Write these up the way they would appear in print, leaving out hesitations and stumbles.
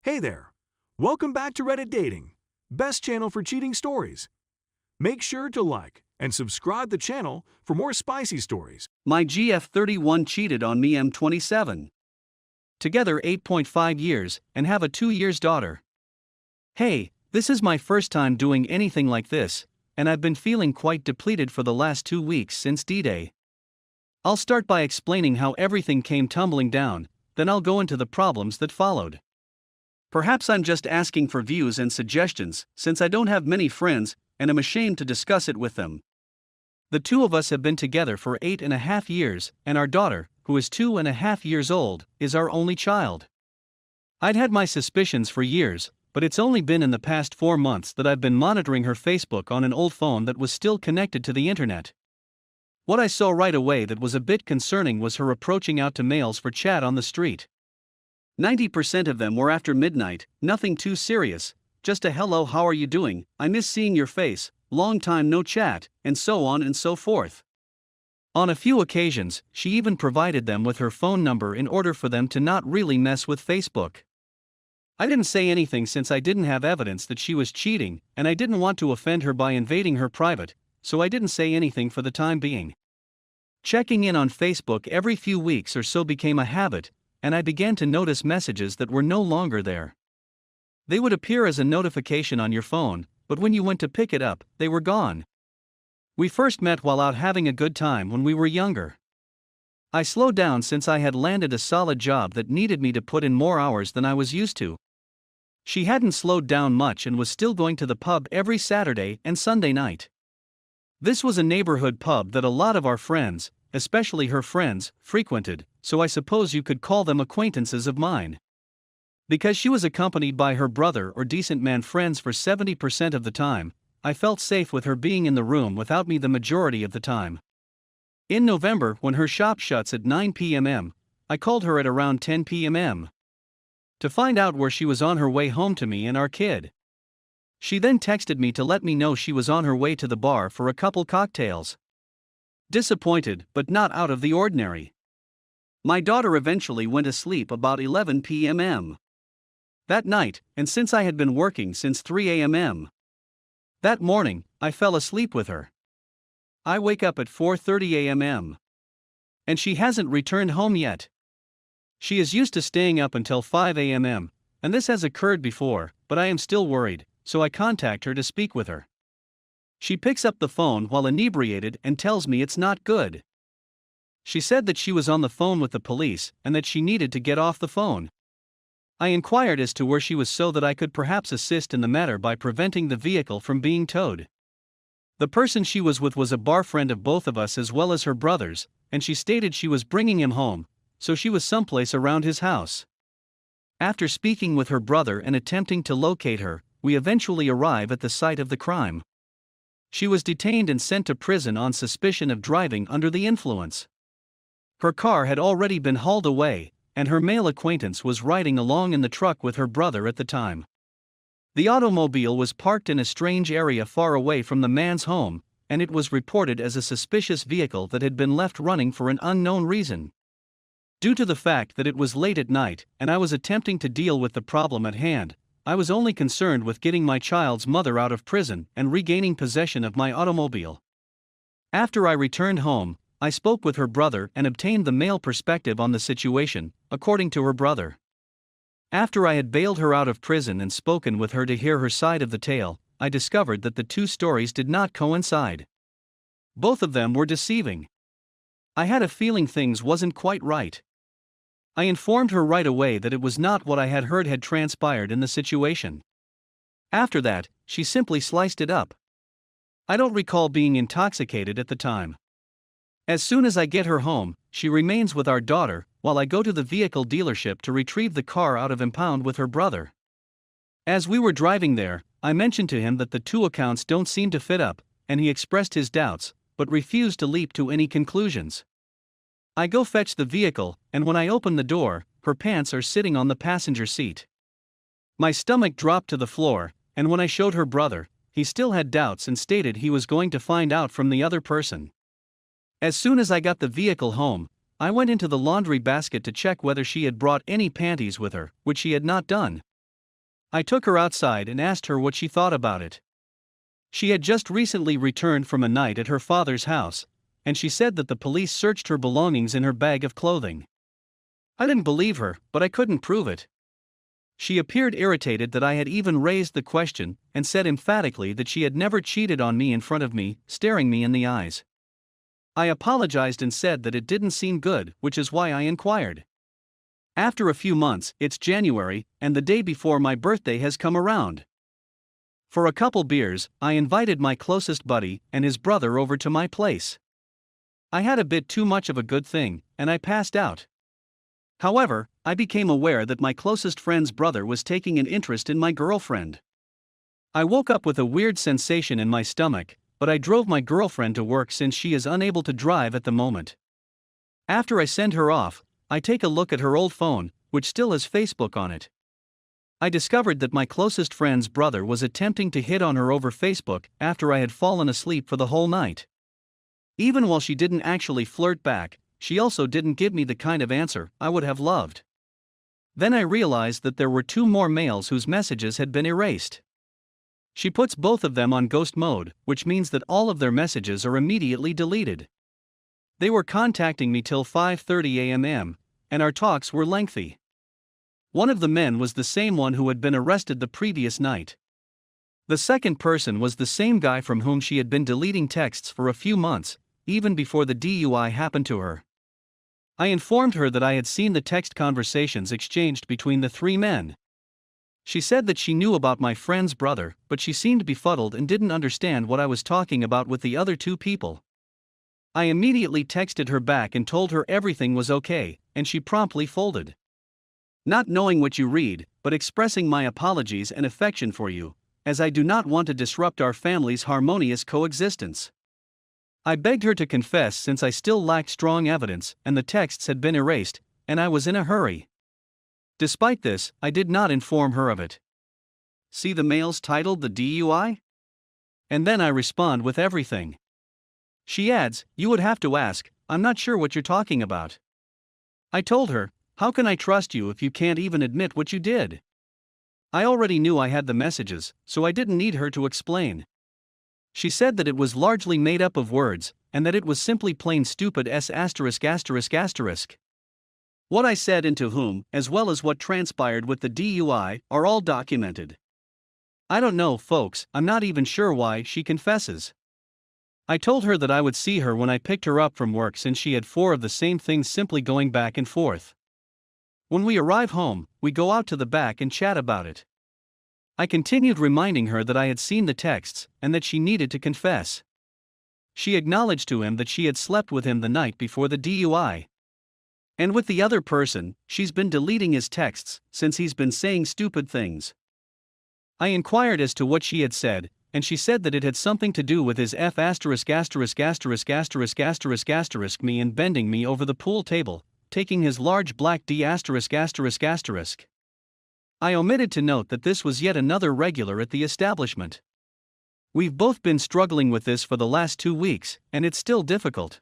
Hey there! Welcome back to Reddit Dating, best channel for cheating stories. Make sure to like and subscribe the channel for more spicy stories. My GF31 cheated on me M27. Together 8.5 years and have a 2 years daughter. Hey, this is my first time doing anything like this, and I've been feeling quite depleted for the last 2 weeks since D-Day. I'll start by explaining how everything came tumbling down, then I'll go into the problems that followed. Perhaps I'm just asking for views and suggestions, since I don't have many friends, and am ashamed to discuss it with them. The two of us have been together for 8.5 years, and our daughter, who is 2.5 years old, is our only child. I'd had my suspicions for years, but it's only been in the past 4 months that I've been monitoring her Facebook on an old phone that was still connected to the internet. What I saw right away that was a bit concerning was her approaching out to males for chat on the street. 90% of them were after midnight, nothing too serious, just a hello, how are you doing, I miss seeing your face, long time no chat, and so on and so forth. On a few occasions, she even provided them with her phone number in order for them to not really mess with Facebook. I didn't say anything since I didn't have evidence that she was cheating, and I didn't want to offend her by invading her private, so I didn't say anything for the time being. Checking in on Facebook every few weeks or so became a habit, and I began to notice messages that were no longer there. They would appear as a notification on your phone, but when you went to pick it up, they were gone. We first met while out having a good time when we were younger. I slowed down since I had landed a solid job that needed me to put in more hours than I was used to. She hadn't slowed down much and was still going to the pub every Saturday and Sunday night. This was a neighborhood pub that a lot of our friends, especially her friends, frequented, so I suppose you could call them acquaintances of mine. Because she was accompanied by her brother or decent man friends for 70% of the time, I felt safe with her being in the room without me the majority of the time. In November, when her shop shuts at 9 p.m, I called her at around 10 p.m. to find out where she was on her way home to me and our kid. She then texted me to let me know she was on her way to the bar for a couple cocktails. Disappointed, but not out of the ordinary. My daughter eventually went to sleep about 11 p.m. that night, and since I had been working since 3 a.m. that morning, I fell asleep with her. I wake up at 4:30 a.m. and she hasn't returned home yet. She is used to staying up until 5 a.m, and this has occurred before, but I am still worried, so I contact her to speak with her. She picks up the phone while inebriated and tells me it's not good. She said that she was on the phone with the police and that she needed to get off the phone. I inquired as to where she was so that I could perhaps assist in the matter by preventing the vehicle from being towed. The person she was with was a bar friend of both of us as well as her brother's, and she stated she was bringing him home, so she was someplace around his house. After speaking with her brother and attempting to locate her, we eventually arrive at the site of the crime. She was detained and sent to prison on suspicion of driving under the influence. Her car had already been hauled away, and her male acquaintance was riding along in the truck with her brother at the time. The automobile was parked in a strange area far away from the man's home, and it was reported as a suspicious vehicle that had been left running for an unknown reason. Due to the fact that it was late at night and I was attempting to deal with the problem at hand, I was only concerned with getting my child's mother out of prison and regaining possession of my automobile. After I returned home, I spoke with her brother and obtained the male perspective on the situation, according to her brother. After I had bailed her out of prison and spoken with her to hear her side of the tale, I discovered that the two stories did not coincide. Both of them were deceiving. I had a feeling things wasn't quite right. I informed her right away that it was not what I had heard had transpired in the situation. After that, she simply sliced it up. I don't recall being intoxicated at the time. As soon as I get her home, she remains with our daughter, while I go to the vehicle dealership to retrieve the car out of impound with her brother. As we were driving there, I mentioned to him that the two accounts don't seem to fit up, and he expressed his doubts, but refused to leap to any conclusions. I go fetch the vehicle, and when I open the door, her pants are sitting on the passenger seat. My stomach dropped to the floor, and when I showed her brother, he still had doubts and stated he was going to find out from the other person. As soon as I got the vehicle home, I went into the laundry basket to check whether she had brought any panties with her, which she had not done. I took her outside and asked her what she thought about it. She had just recently returned from a night at her father's house, and she said that the police searched her belongings in her bag of clothing. I didn't believe her, but I couldn't prove it. She appeared irritated that I had even raised the question and said emphatically that she had never cheated on me in front of me, staring me in the eyes. I apologized and said that it didn't seem good, which is why I inquired. After a few months, it's January, and the day before my birthday has come around. For a couple beers, I invited my closest buddy and his brother over to my place. I had a bit too much of a good thing, and I passed out. However, I became aware that my closest friend's brother was taking an interest in my girlfriend. I woke up with a weird sensation in my stomach, but I drove my girlfriend to work since she is unable to drive at the moment. After I send her off, I take a look at her old phone, which still has Facebook on it. I discovered that my closest friend's brother was attempting to hit on her over Facebook after I had fallen asleep for the whole night. Even while she didn't actually flirt back, she also didn't give me the kind of answer I would have loved. Then I realized that there were 2 more males whose messages had been erased. She puts both of them on ghost mode, which means that all of their messages are immediately deleted. They were contacting me till 5:30 a.m., and our talks were lengthy. One of the men was the same one who had been arrested the previous night. The second person was the same guy from whom she had been deleting texts for a few months, even before the DUI happened to her. I informed her that I had seen the text conversations exchanged between the 3 men. She said that she knew about my friend's brother, but she seemed befuddled and didn't understand what I was talking about with the other 2 people. I immediately texted her back and told her everything was okay, and she promptly folded. Not knowing what you read, but expressing my apologies and affection for you, as I do not want to disrupt our family's harmonious coexistence. I begged her to confess since I still lacked strong evidence and the texts had been erased, and I was in a hurry. Despite this, I did not inform her of it. See the mails titled the DUI? And then I respond with everything. She adds, "You would have to ask, I'm not sure what you're talking about." I told her, "How can I trust you if you can't even admit what you did?" I already knew I had the messages, so I didn't need her to explain. She said that it was largely made up of words, and that it was simply plain stupid *****. What I said and to whom, as well as what transpired with the DUI, are all documented. I don't know, folks, I'm not even sure why she confesses. I told her that I would see her when I picked her up from work since she had 4 of the same things simply going back and forth. When we arrive home, we go out to the back and chat about it. I continued reminding her that I had seen the texts, and that she needed to confess. She acknowledged to him that she had slept with him the night before the DUI. And with the other person, she's been deleting his texts, since he's been saying stupid things. I inquired as to what she had said, and she said that it had something to do with his me and bending me over the pool table, taking his large black D******. I omitted to note that this was yet another regular at the establishment. We've both been struggling with this for the last 2 weeks, and it's still difficult.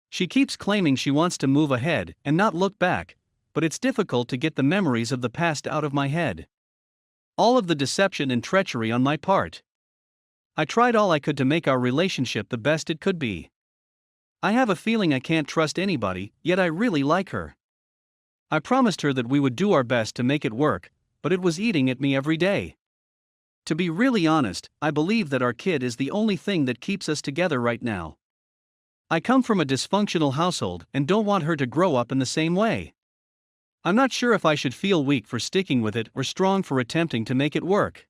She keeps claiming she wants to move ahead and not look back, but it's difficult to get the memories of the past out of my head. All of the deception and treachery on my part. I tried all I could to make our relationship the best it could be. I have a feeling I can't trust anybody, yet I really like her. I promised her that we would do our best to make it work, but it was eating at me every day. To be really honest, I believe that our kid is the only thing that keeps us together right now. I come from a dysfunctional household and don't want her to grow up in the same way. I'm not sure if I should feel weak for sticking with it or strong for attempting to make it work.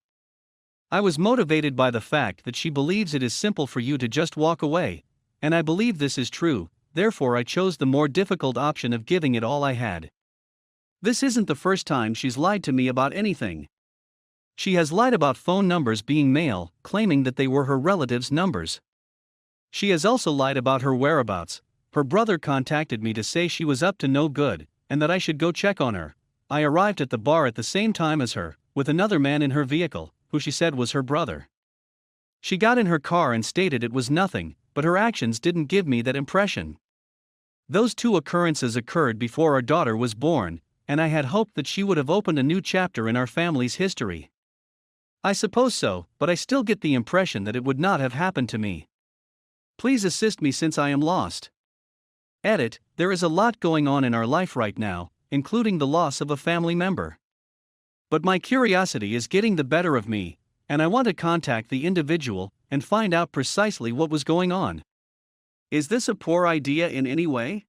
I was motivated by the fact that she believes it is simple for you to just walk away, and I believe this is true, therefore I chose the more difficult option of giving it all I had. This isn't the first time she's lied to me about anything. She has lied about phone numbers being male, claiming that they were her relatives' numbers. She has also lied about her whereabouts. Her brother contacted me to say she was up to no good, and that I should go check on her. I arrived at the bar at the same time as her, with another man in her vehicle, who she said was her brother. She got in her car and stated it was nothing, but her actions didn't give me that impression. Those 2 occurrences occurred before our daughter was born, and I had hoped that she would have opened a new chapter in our family's history. I suppose so, but I still get the impression that it would not have happened to me. Please assist me since I am lost. Edit: there is a lot going on in our life right now, including the loss of a family member. But my curiosity is getting the better of me, and I want to contact the individual and find out precisely what was going on. Is this a poor idea in any way?